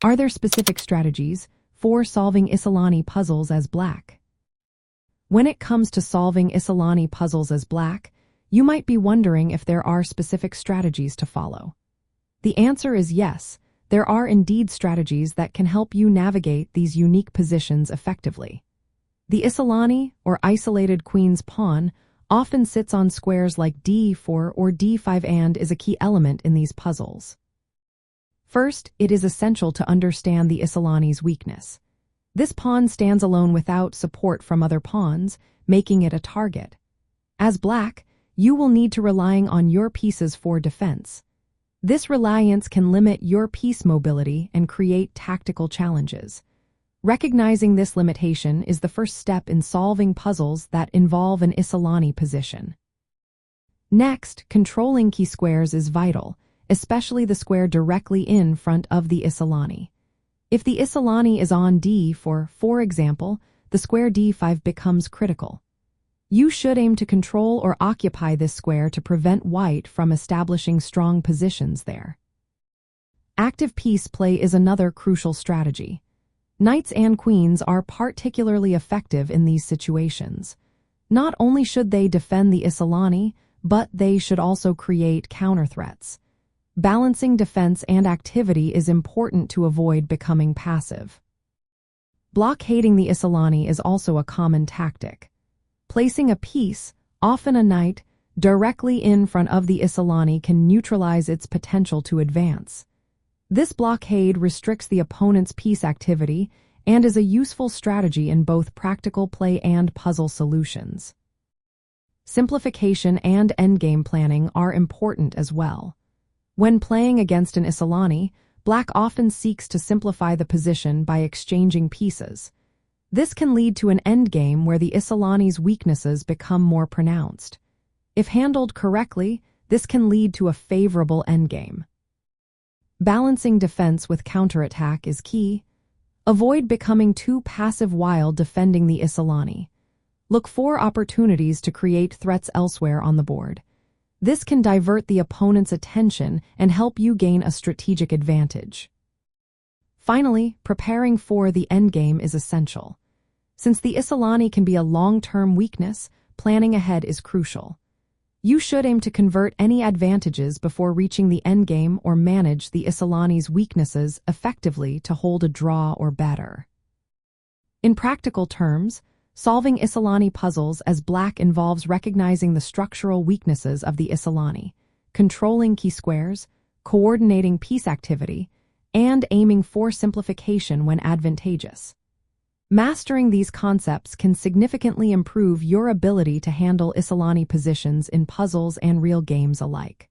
Are there specific strategies for solving Isolani puzzles as black? When it comes to solving Isolani puzzles as black, you might be wondering if there are specific strategies to follow. The answer is yes, there are indeed strategies that can help you navigate these unique positions effectively. The Isolani, or isolated queen's pawn, often sits on squares like d4 or d5 and is a key element in these puzzles. First, it is essential to understand the Isolani's weakness. This pawn stands alone without support from other pawns, making it a target. As black, you will need to rely on your pieces for defense. This reliance can limit your piece mobility and create tactical challenges. Recognizing this limitation is the first step in solving puzzles that involve an Isolani position. Next, controlling key squares is vital, especially the square directly in front of the Isolani. If the Isolani is on d4, for example, the square d5 becomes critical. You should aim to control or occupy this square to prevent white from establishing strong positions there. Active piece play is another crucial strategy. Knights and queens are particularly effective in these situations. Not only should they defend the Isolani, but they should also create counter-threats. Balancing defense and activity is important to avoid becoming passive. Blockading the Isolani is also a common tactic. Placing a piece, often a knight, directly in front of the Isolani can neutralize its potential to advance. This blockade restricts the opponent's piece activity and is a useful strategy in both practical play and puzzle solutions. Simplification and endgame planning are important as well. When playing against an Isolani, black often seeks to simplify the position by exchanging pieces. This can lead to an endgame where the Isolani's weaknesses become more pronounced. If handled correctly, this can lead to a favorable endgame. Balancing defense with counterattack is key. Avoid becoming too passive while defending the Isolani. Look for opportunities to create threats elsewhere on the board. This can divert the opponent's attention and help you gain a strategic advantage. Finally, preparing for the endgame is essential. Since the Isolani can be a long-term weakness, planning ahead is crucial. You should aim to convert any advantages before reaching the endgame or manage the Isolani's weaknesses effectively to hold a draw or better. In practical terms, solving Isolani puzzles as black involves recognizing the structural weaknesses of the Isolani, controlling key squares, coordinating piece activity, and aiming for simplification when advantageous. Mastering these concepts can significantly improve your ability to handle Isolani positions in puzzles and real games alike.